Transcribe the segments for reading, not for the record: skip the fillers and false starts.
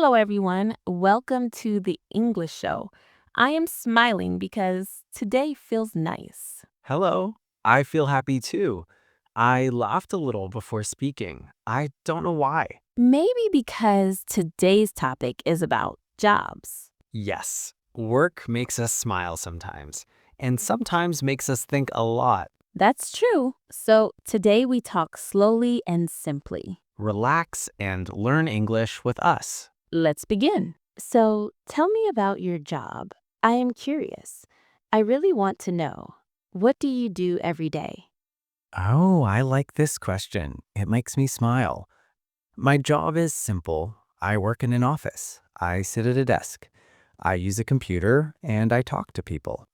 Hello, everyone. Welcome to the English show. I am smiling because today feels nice. Hello. I feel happy too. I laughed a little before speaking. I don't know why. Maybe because today's topic is about jobs. Yes, work makes us smile sometimes, and sometimes makes us think a lot. That's true. So today we talk slowly and simply. Relax and learn English with us. Let's begin. So tell me about your job. I am curious. I really want to know. What do you do every day? Oh, I like this question. It makes me smile. My job is simple. I work in an office. I sit at a desk. I use a computer and I talk to people.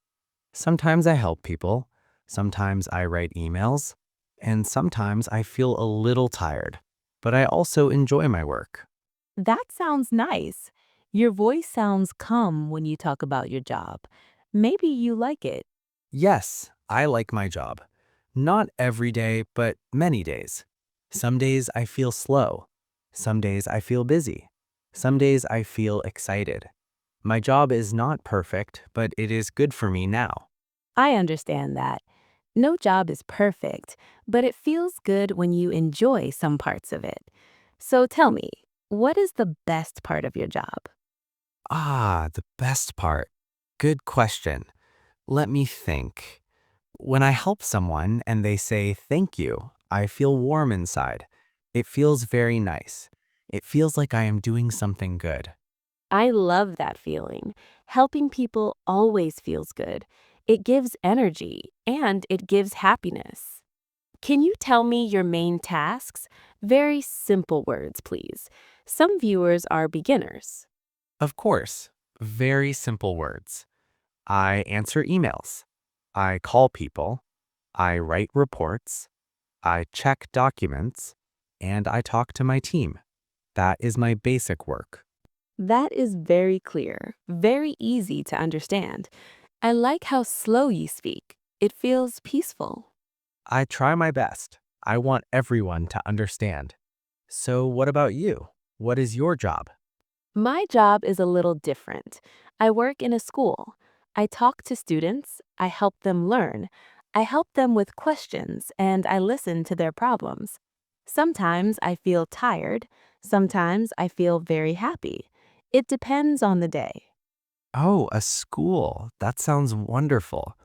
Sometimes I help people, sometimes I write emails, and sometimes I feel a little tired. But I also enjoy my work. That sounds nice. Your voice sounds calm when you talk about your job. Maybe you like it. Yes, I like my job. Not every day, but many days. Some days I feel slow. Some days I feel busy. Some days I feel excited. My job is not perfect, but it is good for me now. I understand that. No job is perfect, but it feels good when you enjoy some parts of it. So tell me, what is the best part of your job? The best part. Good question. Let me think. When I help someone and they say thank you, I feel warm inside. It feels very nice. It feels like I am doing something good. I love that feeling. Helping people always feels good. It gives energy and it gives happiness. Can you tell me your main tasks? Very simple words, please. Some viewers are beginners. Of course, very simple words. I answer emails. I call people. I write reports. I check documents. And I talk to my team. That is my basic work. That is very clear, very easy to understand. I like how slow you speak. It feels peaceful. I try my best. I want everyone to understand. So, what about you? What is your job? My job is a little different. I work in a school. I talk to students, I help them learn, I help them with questions, and I listen to their problems. Sometimes I feel tired, sometimes I feel very happy. It depends on the day. Oh, a school. That sounds wonderful.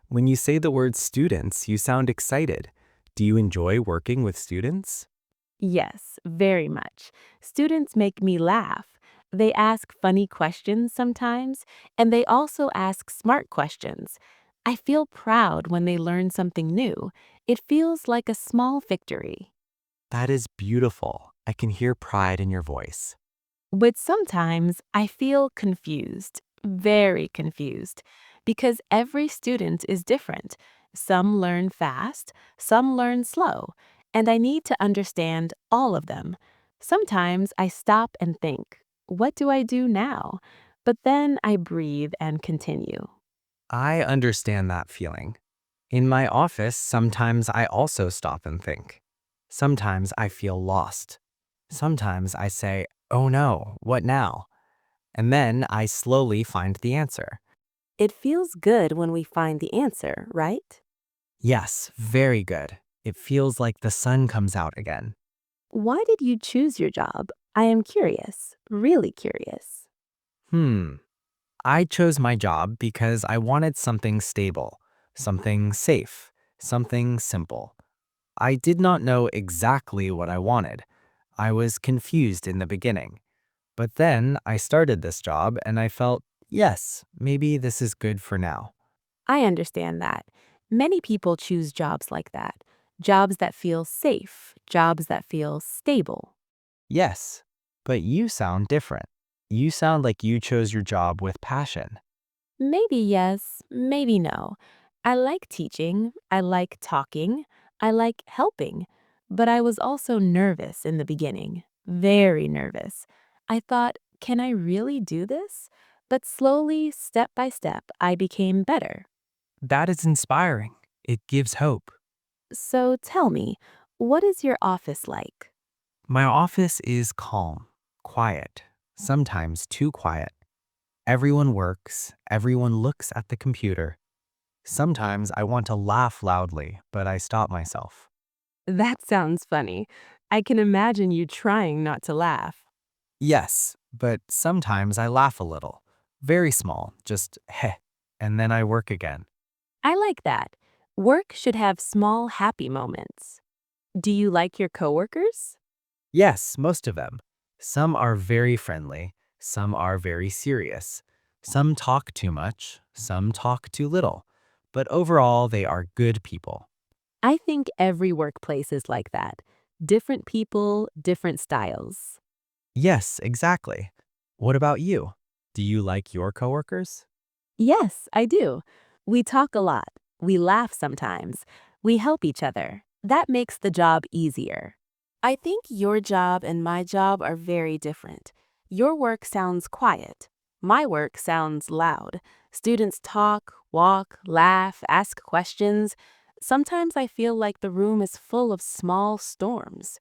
When you say the word students, you sound excited. Do you enjoy working with students? Yes, very much. Students make me laugh. They ask funny questions sometimes, and they also ask smart questions. I feel proud when they learn something new. It feels like a small victory. That is beautiful. I can hear pride in your voice. But sometimes I feel confused, very confused, because every student is different. Some learn fast, some learn slow, and I need to understand all of them. Sometimes I stop and think, what do I do now? But then I breathe and continue. I understand that feeling. In my office, sometimes I also stop and think. Sometimes I feel lost. Sometimes I say, oh no, what now? And then I slowly find the answer. It feels good when we find the answer, right? Yes, very good. It feels like the sun comes out again. Why did you choose your job? I am curious, really curious. Hmm. I chose my job because I wanted something stable, something safe, something simple. I did not know exactly what I wanted. I was confused in the beginning. But then I started this job and I felt, yes, maybe this is good for now. I understand that. Many people choose jobs like that. Jobs that feel safe, jobs that feel stable. Yes, but you sound different. You sound like you chose your job with passion. Maybe yes, maybe no. I like teaching, I like talking, I like helping, but I was also nervous in the beginning, very nervous. I thought, can I really do this? But slowly, step by step, I became better. That is inspiring. It gives hope. So tell me, what is your office like? My office is calm, quiet. sometimes too quiet. Everyone works, everyone looks at the computer. Sometimes I want to laugh loudly, but I stop myself. That sounds funny. I can imagine you trying not to laugh. Yes, but sometimes I laugh a little. Very small, just heh, and then I work again. I like that. Work should have small, happy moments. Do you like your coworkers? Yes, most of them. Some are very friendly, some are very serious. Some talk too much, some talk too little. But overall, they are good people. I think every workplace is like that. Different people, different styles. Yes, exactly. What about you? Do you like your coworkers? Yes, I do. We talk a lot. We laugh sometimes. We help each other. That makes the job easier. I think your job and my job are very different. Your work sounds quiet. My work sounds loud. Students talk, walk, laugh, ask questions. Sometimes I feel like the room is full of small storms.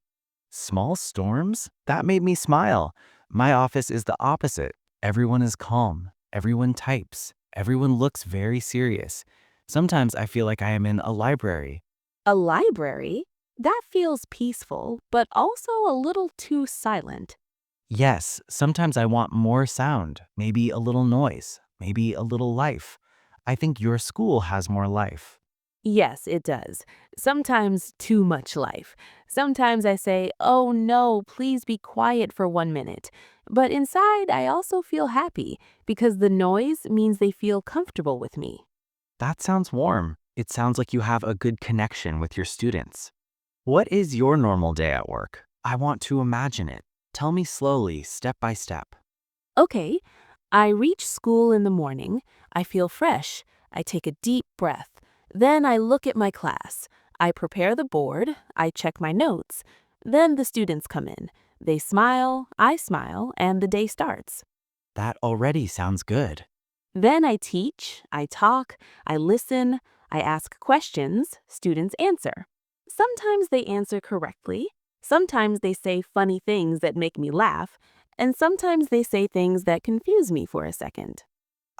Small storms? That made me smile. My office is the opposite. Everyone is calm. Everyone types. Everyone looks very serious. Sometimes I feel like I am in a library. A library? That feels peaceful, but also a little too silent. Yes, sometimes I want more sound, maybe a little noise, maybe a little life. I think your school has more life. Yes, it does. Sometimes too much life. Sometimes I say, oh no, please be quiet for 1 minute. But inside, I also feel happy because the noise means they feel comfortable with me. That sounds warm. It sounds like you have a good connection with your students. What is your normal day at work? I want to imagine it. Tell me slowly, step by step. Okay, I reach school in the morning. I feel fresh. I take a deep breath. Then I look at my class. I prepare the board. I check my notes. Then the students come in. They smile, I smile, and the day starts. That already sounds good. Then I teach, I talk, I listen, I ask questions, students answer. Sometimes they answer correctly, sometimes they say funny things that make me laugh, and sometimes they say things that confuse me for a second.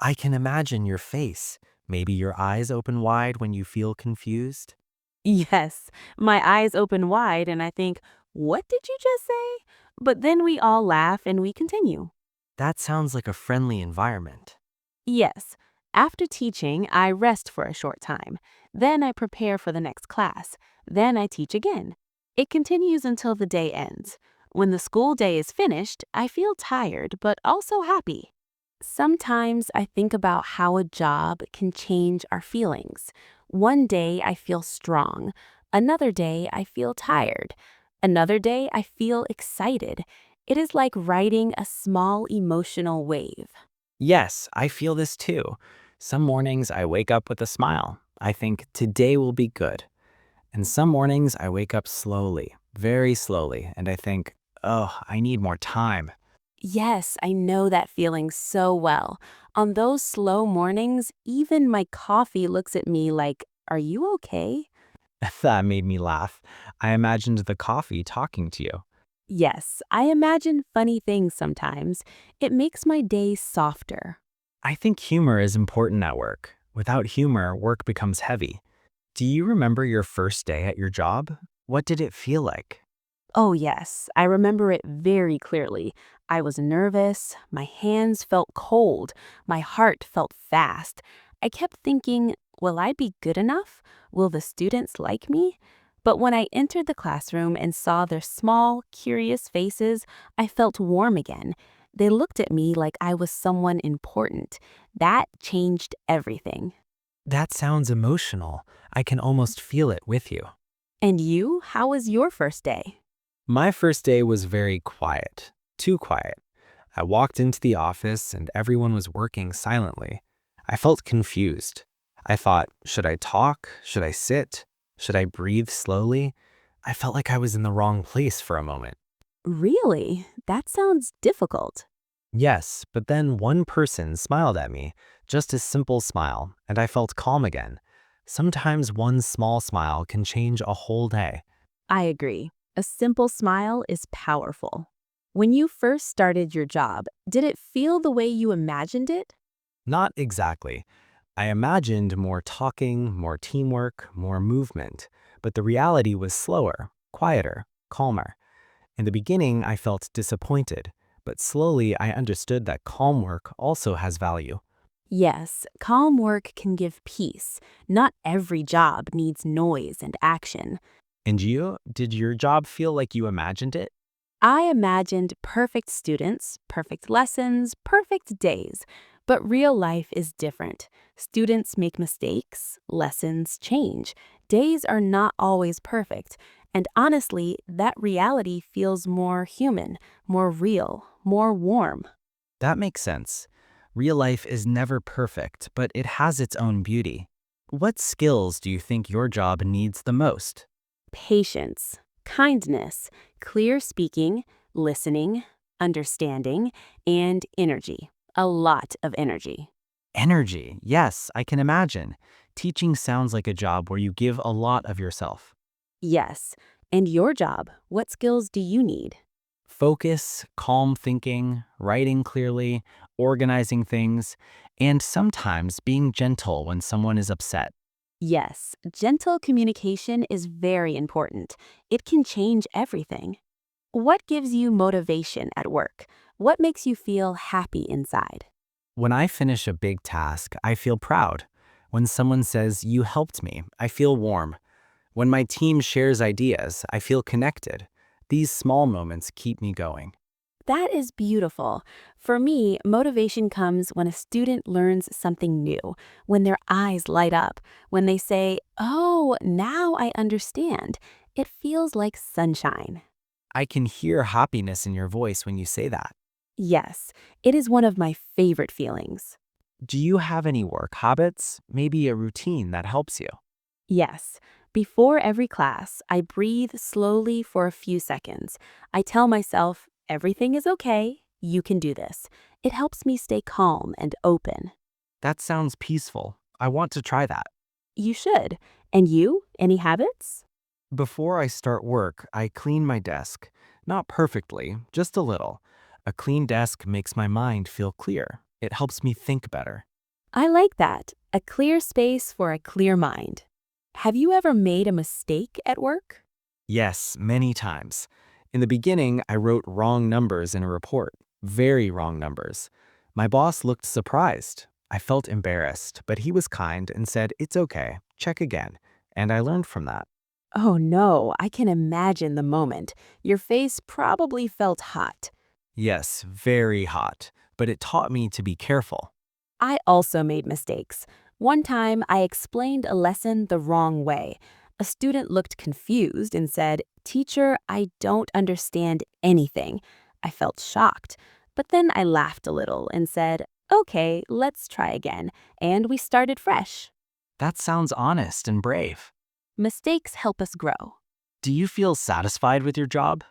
I can imagine your face. Maybe your eyes open wide when you feel confused. Yes, my eyes open wide and I think, what did you just say? But then we all laugh and we continue. That sounds like a friendly environment. Yes. After teaching, I rest for a short time. Then I prepare for the next class. Then I teach again. It continues until the day ends. When the school day is finished, I feel tired but also happy. Sometimes I think about how a job can change our feelings. One day I feel strong. Another day I feel tired. Another day I feel excited. It is like riding a small emotional wave. Yes, I feel this too. Some mornings I wake up with a smile. I think today will be good. And some mornings I wake up slowly, very slowly, and I think, oh, I need more time. Yes, I know that feeling so well. On those slow mornings, even my coffee looks at me like, are you okay? That made me laugh. I imagined the coffee talking to you. Yes, I imagine funny things sometimes. It makes my day softer. I think humor is important at work. Without humor, work becomes heavy. Do you remember your first day at your job? What did it feel like? Oh, yes, I remember it very clearly. I was nervous, my hands felt cold, my heart felt fast. I kept thinking, will I be good enough? Will the students like me? But when I entered the classroom and saw their small, curious faces, I felt warm again. They looked at me like I was someone important. That changed everything. That sounds emotional. I can almost feel it with you. And you, how was your first day? My first day was very quiet, too quiet. I walked into the office and everyone was working silently. I felt confused. I thought, should I talk? Should I sit? Should I breathe slowly? I felt like I was in the wrong place for a moment. Really? That sounds difficult. Yes, but then one person smiled at me, just a simple smile, and I felt calm again. Sometimes one small smile can change a whole day. I agree. A simple smile is powerful. When you first started your job, did it feel the way you imagined it? Not exactly. I imagined more talking, more teamwork, more movement, but the reality was slower, quieter, calmer. In the beginning, I felt disappointed, but slowly I understood that calm work also has value. Yes, calm work can give peace. Not every job needs noise and action. And you, did your job feel like you imagined it? I imagined perfect students, perfect lessons, perfect days. But real life is different. Students make mistakes, lessons change. Days are not always perfect. And honestly, that reality feels more human, more real, more warm. That makes sense. Real life is never perfect, but it has its own beauty. What skills do you think your job needs the most? Patience, kindness, clear speaking, listening, understanding, and energy. A lot of energy. Energy. Yes, I can imagine. Teaching sounds like a job where you give a lot of yourself. Yes. And your job, what skills do you need? Focus, calm thinking, writing clearly, organizing things, and sometimes being gentle when someone is upset. Yes, gentle communication is very important. It can change everything. What gives you motivation at work? What makes you feel happy inside? When I finish a big task, I feel proud. When someone says, "You helped me," I feel warm. When my team shares ideas, I feel connected. These small moments keep me going. That is beautiful. For me, motivation comes when a student learns something new, when their eyes light up, when they say, "Oh, now I understand." It feels like sunshine. I can hear happiness in your voice when you say that. Yes, it is one of my favorite feelings. Do you have any work habits, maybe a routine that helps you? Yes, before every class, I breathe slowly for a few seconds. I tell myself, everything is okay, you can do this. It helps me stay calm and open. That sounds peaceful. I want to try that. You should. And you, any habits? Before I start work, I clean my desk. Not perfectly, just a little. A clean desk makes my mind feel clear. It helps me think better. I like that. A clear space for a clear mind. Have you ever made a mistake at work? Yes, many times. In the beginning, I wrote wrong numbers in a report, very wrong numbers. My boss looked surprised. I felt embarrassed, but he was kind and said, "It's okay, check again." And I learned from that. Oh no, I can imagine the moment. Your face probably felt hot. Yes, very hot, but it taught me to be careful. I also made mistakes. One time, I explained a lesson the wrong way. A student looked confused and said, "Teacher, I don't understand anything." I felt shocked, but then I laughed a little and said, "Okay, let's try again." And we started fresh. That sounds honest and brave. Mistakes help us grow. Do you feel satisfied with your job?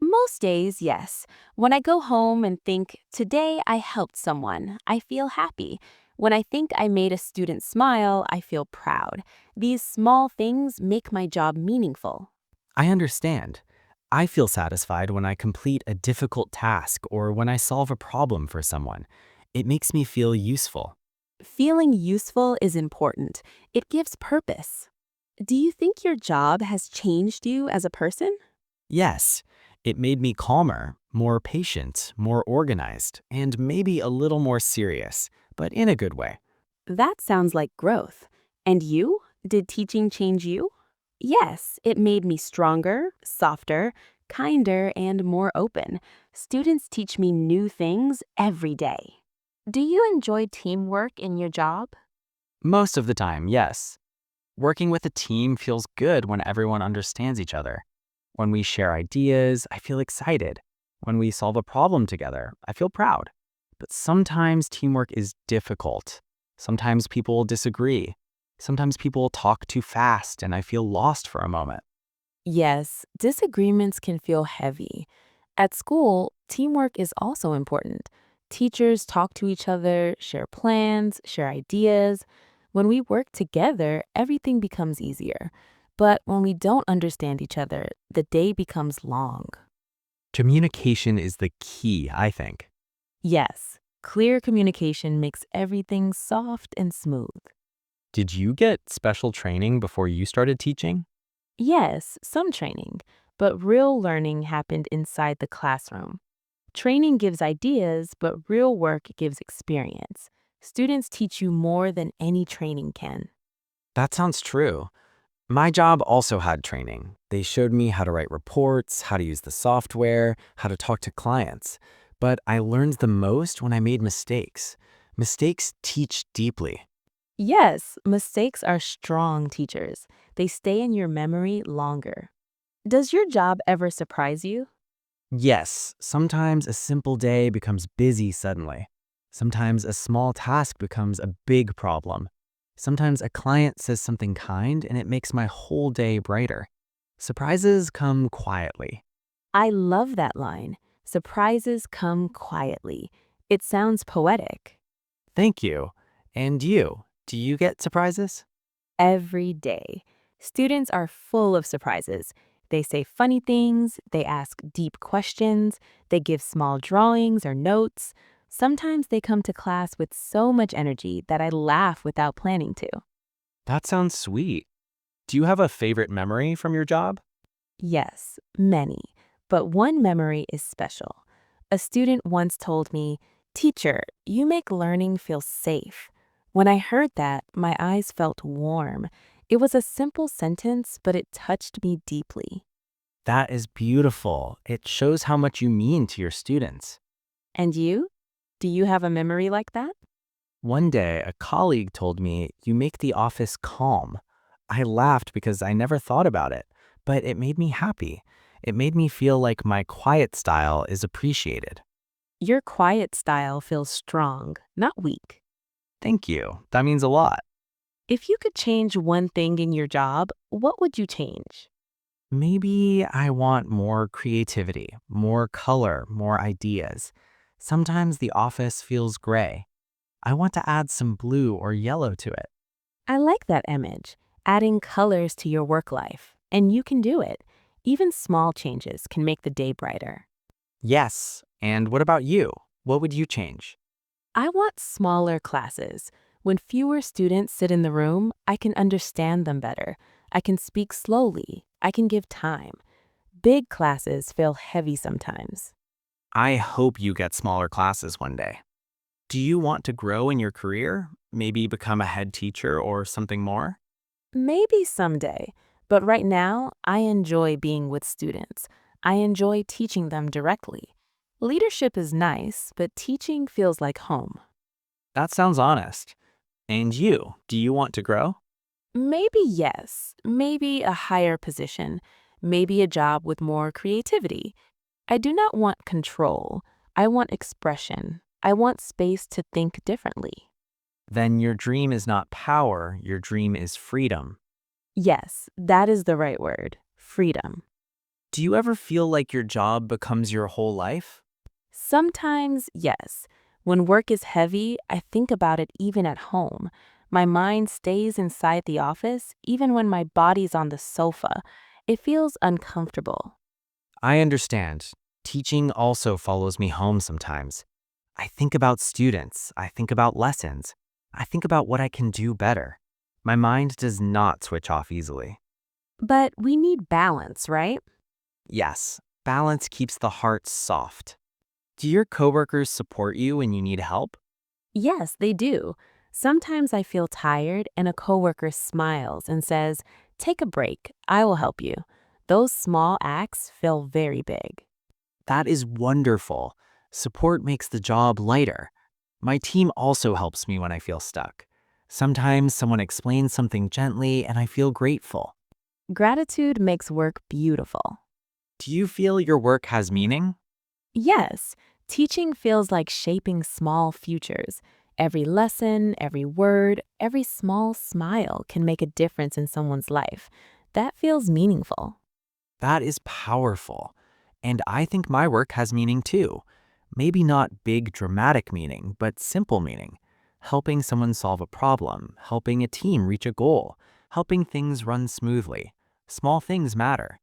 Most days, yes. When I go home and think, today I helped someone, I feel happy. When I think I made a student smile, I feel proud. These small things make my job meaningful. I understand. I feel satisfied when I complete a difficult task or when I solve a problem for someone. It makes me feel useful. Feeling useful is important. It gives purpose. Do you think your job has changed you as a person? Yes, it made me calmer, more patient, more organized, and maybe a little more serious, but in a good way. That sounds like growth. And you? Did teaching change you? Yes, it made me stronger, softer, kinder, and more open. Students teach me new things every day. Do you enjoy teamwork in your job? Most of the time, yes. Working with a team feels good when everyone understands each other. When we share ideas, I feel excited. When we solve a problem together, I feel proud. But sometimes teamwork is difficult. Sometimes people disagree. Sometimes people talk too fast and I feel lost for a moment. Yes, disagreements can feel heavy. At school, teamwork is also important. Teachers talk to each other, share plans, share ideas. When we work together, everything becomes easier. But when we don't understand each other, the day becomes long. Communication is the key, I think. Yes, clear communication makes everything soft and smooth. Did you get special training before you started teaching? Yes, some training, but real learning happened inside the classroom. Training gives ideas, but real work gives experience. Students teach you more than any training can. That sounds true. My job also had training. They showed me how to write reports, how to use the software, how to talk to clients. But I learned the most when I made mistakes. Mistakes teach deeply. Yes, mistakes are strong teachers. They stay in your memory longer. Does your job ever surprise you? Yes, sometimes a simple day becomes busy suddenly. Sometimes a small task becomes a big problem. Sometimes a client says something kind and it makes my whole day brighter. Surprises come quietly. I love that line. Surprises come quietly. It sounds poetic. Thank you. And you, do you get surprises? Every day. Students are full of surprises. They say funny things, they ask deep questions, they give small drawings or notes. Sometimes they come to class with so much energy that I laugh without planning to. That sounds sweet. Do you have a favorite memory from your job? Yes, many. But one memory is special. A student once told me, "Teacher, you make learning feel safe." When I heard that, my eyes felt warm. It was a simple sentence, but it touched me deeply. That is beautiful. It shows how much you mean to your students. And you? Do you have a memory like that? One day, a colleague told me, "You make the office calm." I laughed because I never thought about it, but it made me happy. It made me feel like my quiet style is appreciated. Your quiet style feels strong, not weak. Thank you. That means a lot. If you could change one thing in your job, what would you change? Maybe I want more creativity, more color, more ideas. Sometimes the office feels gray. I want to add some blue or yellow to it. I like that image, adding colors to your work life. And you can do it. Even small changes can make the day brighter. Yes. And what about you? What would you change? I want smaller classes. When fewer students sit in the room, I can understand them better. I can speak slowly. I can give time. Big classes feel heavy sometimes. I hope you get smaller classes one day. Do you want to grow in your career? Maybe become a head teacher or something more? Maybe someday, but right now, I enjoy being with students. I enjoy teaching them directly. Leadership is nice, but teaching feels like home. That sounds honest. And you, do you want to grow? Maybe yes, maybe a higher position, maybe a job with more creativity. I do not want control. I want expression. I want space to think differently. Then your dream is not power, your dream is freedom. Yes, that is the right word, freedom. Do you ever feel like your job becomes your whole life? Sometimes, yes. When work is heavy, I think about it even at home. My mind stays inside the office even when my body's on the sofa. It feels uncomfortable. I understand. Teaching also follows me home sometimes. I think about students, I think about lessons, I think about what I can do better. My mind does not switch off easily. But we need balance, right? Yes, balance keeps the heart soft. Do your coworkers support you when you need help? Yes, they do. Sometimes I feel tired and a coworker smiles and says, "Take a break, I will help you." Those small acts feel very big. That is wonderful. Support makes the job lighter. My team also helps me when I feel stuck. Sometimes someone explains something gently and I feel grateful. Gratitude makes work beautiful. Do you feel your work has meaning? Yes, teaching feels like shaping small futures. Every lesson, every word, every small smile can make a difference in someone's life. That feels meaningful. That is powerful. And I think my work has meaning too. Maybe not big dramatic meaning, but simple meaning. Helping someone solve a problem, helping a team reach a goal, helping things run smoothly. Small things matter.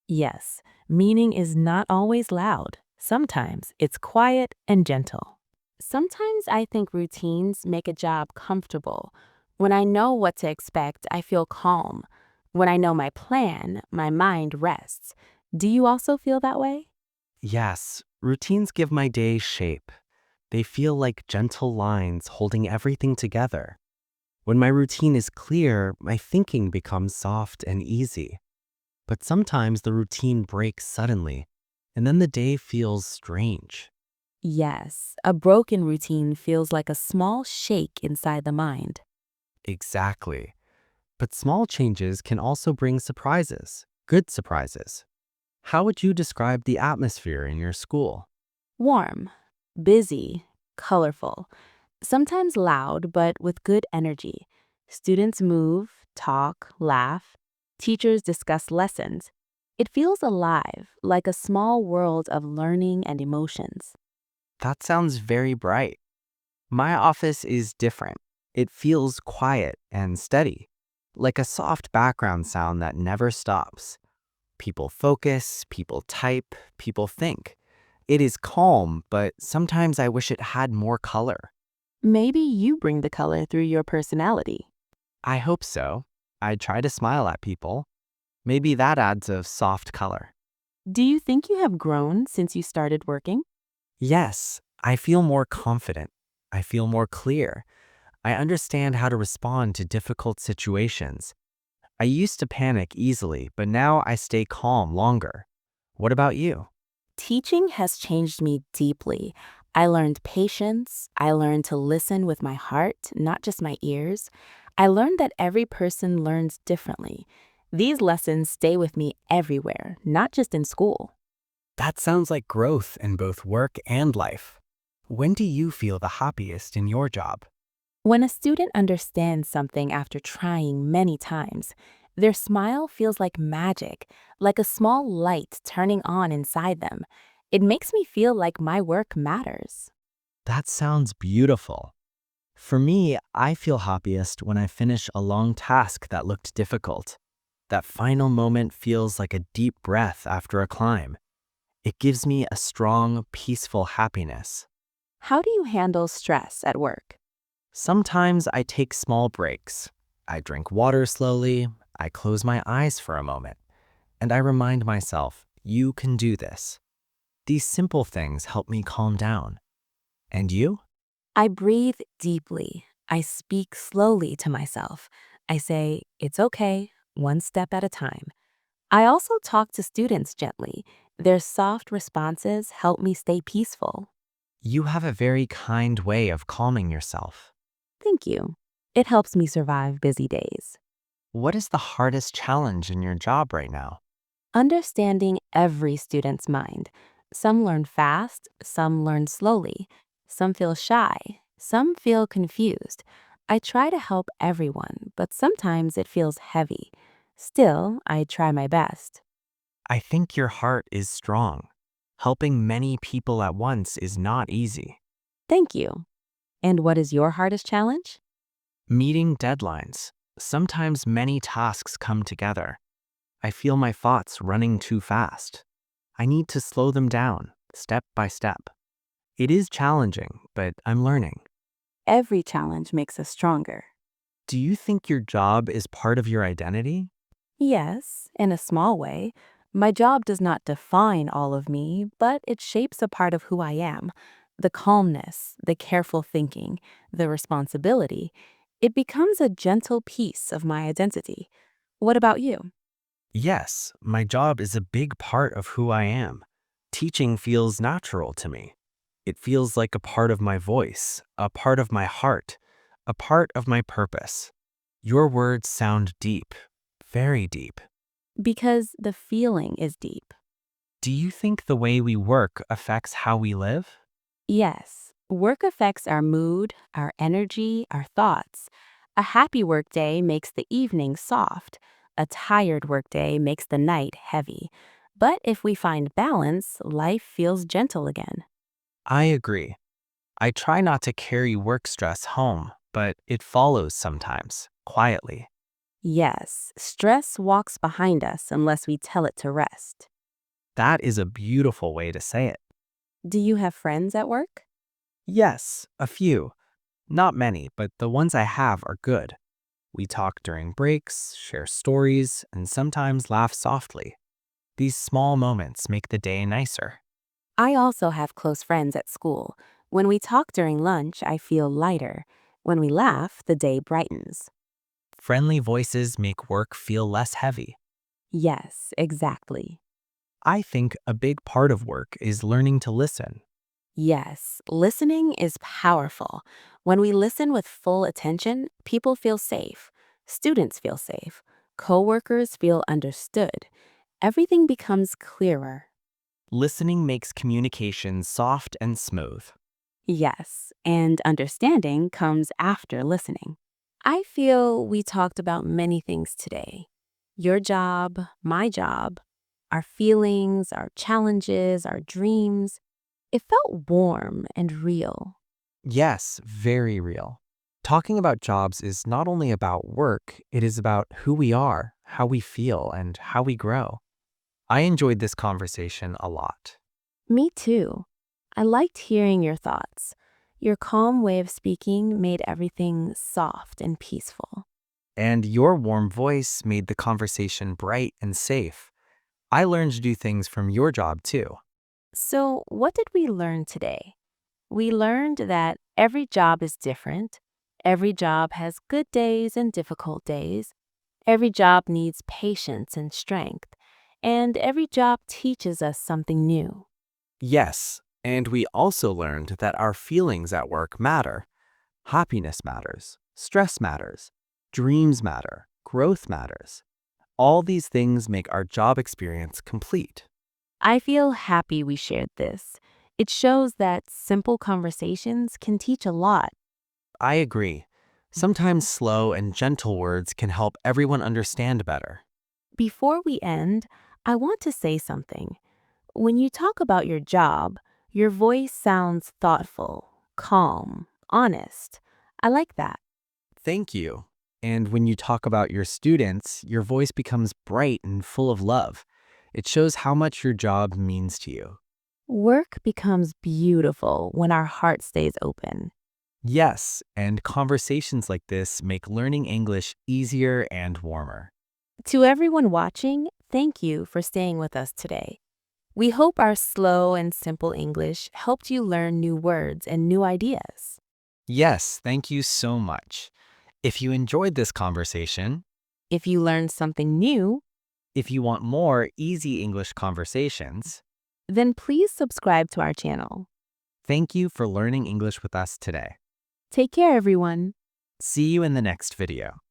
Yes, meaning is not always loud. Sometimes it's quiet and gentle. Sometimes I think routines make a job comfortable. When I know what to expect, I feel calm. When I know my plan, my mind rests. Do you also feel that way? Yes, routines give my day shape. They feel like gentle lines holding everything together. When my routine is clear, my thinking becomes soft and easy. But sometimes the routine breaks suddenly, and then the day feels strange. Yes, a broken routine feels like a small shake inside the mind. Exactly. But small changes can also bring surprises, good surprises. How would you describe the atmosphere in your school? Warm, busy, colorful, sometimes loud but with good energy. Students move, talk, laugh. Teachers discuss lessons. It feels alive, like a small world of learning and emotions. That sounds very bright. My office is different. It feels quiet and steady, like a soft background sound that never stops. People focus, people type, people think. It is calm, but sometimes I wish it had more color. Maybe you bring the color through your personality. I hope so. I try to smile at people. Maybe that adds a soft color. Do you think you have grown since you started working? Yes, I feel more confident. I feel more clear. I understand how to respond to difficult situations. I used to panic easily, but now I stay calm longer. What about you? Teaching has changed me deeply. I learned patience. I learned to listen with my heart, not just my ears. I learned that every person learns differently. These lessons stay with me everywhere, not just in school. That sounds like growth in both work and life. When do you feel the happiest in your job? When a student understands something after trying many times, their smile feels like magic, like a small light turning on inside them. It makes me feel like my work matters. That sounds beautiful. For me, I feel happiest when I finish a long task that looked difficult. That final moment feels like a deep breath after a climb. It gives me a strong, peaceful happiness. How do you handle stress at work? Sometimes I take small breaks. I drink water slowly, I close my eyes for a moment, and I remind myself, you can do this. These simple things help me calm down. And you? I breathe deeply. I speak slowly to myself. I say, it's okay, one step at a time. I also talk to students gently. Their soft responses help me stay peaceful. You have a very kind way of calming yourself. Thank you. It helps me survive busy days. What is the hardest challenge in your job right now? Understanding every student's mind. Some learn fast, some learn slowly. Some feel shy, some feel confused. I try to help everyone, but sometimes it feels heavy. Still, I try my best. I think your heart is strong. Helping many people at once is not easy. Thank you. And what is your hardest challenge? Meeting deadlines. Sometimes many tasks come together. I feel my thoughts running too fast. I need to slow them down, step by step. It is challenging, but I'm learning. Every challenge makes us stronger. Do you think your job is part of your identity? Yes, in a small way. My job does not define all of me, but it shapes a part of who I am. The calmness, the careful thinking, the responsibility. It becomes a gentle piece of my identity. What about you? Yes, my job is a big part of who I am. Teaching feels natural to me. It feels like a part of my voice, a part of my heart, a part of my purpose. Your words sound deep, very deep. Because the feeling is deep. Do you think the way we work affects how we live? Yes, work affects our mood, our energy, our thoughts. A happy workday makes the evening soft. A tired workday makes the night heavy. But if we find balance, life feels gentle again. I agree. I try not to carry work stress home, but it follows sometimes, quietly. Yes, stress walks behind us unless we tell it to rest. That is a beautiful way to say it. Do you have friends at work? Yes, a few. Not many, but the ones I have are good. We talk during breaks, share stories, and sometimes laugh softly. These small moments make the day nicer. I also have close friends at school. When we talk during lunch, I feel lighter. When we laugh, the day brightens. Friendly voices make work feel less heavy. Yes, exactly. I think a big part of work is learning to listen. Yes, listening is powerful. When we listen with full attention, people feel safe. Students feel safe. Coworkers feel understood. Everything becomes clearer. Listening makes communication soft and smooth. Yes, and understanding comes after listening. I feel we talked about many things today. Your job, my job, our feelings, our challenges, our dreams. It felt warm and real. Yes, very real. Talking about jobs is not only about work, it is about who we are, how we feel, and how we grow. I enjoyed this conversation a lot. Me too. I liked hearing your thoughts. Your calm way of speaking made everything soft and peaceful. And your warm voice made the conversation bright and safe. I learned to do things from your job too. So, what did we learn today? We learned that every job is different. Every job has good days and difficult days. Every job needs patience and strength. And every job teaches us something new. Yes, and we also learned that our feelings at work matter. Happiness matters, stress matters, dreams matter, growth matters. All these things make our job experience complete. I feel happy we shared this. It shows that simple conversations can teach a lot. I agree. Sometimes slow and gentle words can help everyone understand better. Before we end, I want to say something. When you talk about your job, your voice sounds thoughtful, calm, honest. I like that. Thank you. And when you talk about your students, your voice becomes bright and full of love. It shows how much your job means to you. Work becomes beautiful when our heart stays open. Yes, and conversations like this make learning English easier and warmer. To everyone watching, thank you for staying with us today. We hope our slow and simple English helped you learn new words and new ideas. Yes, thank you so much. If you enjoyed this conversation, If you learned something new, if you want more easy English conversations, then please subscribe to our channel. thank you for learning English with us today. Take care, everyone. See you in the next video.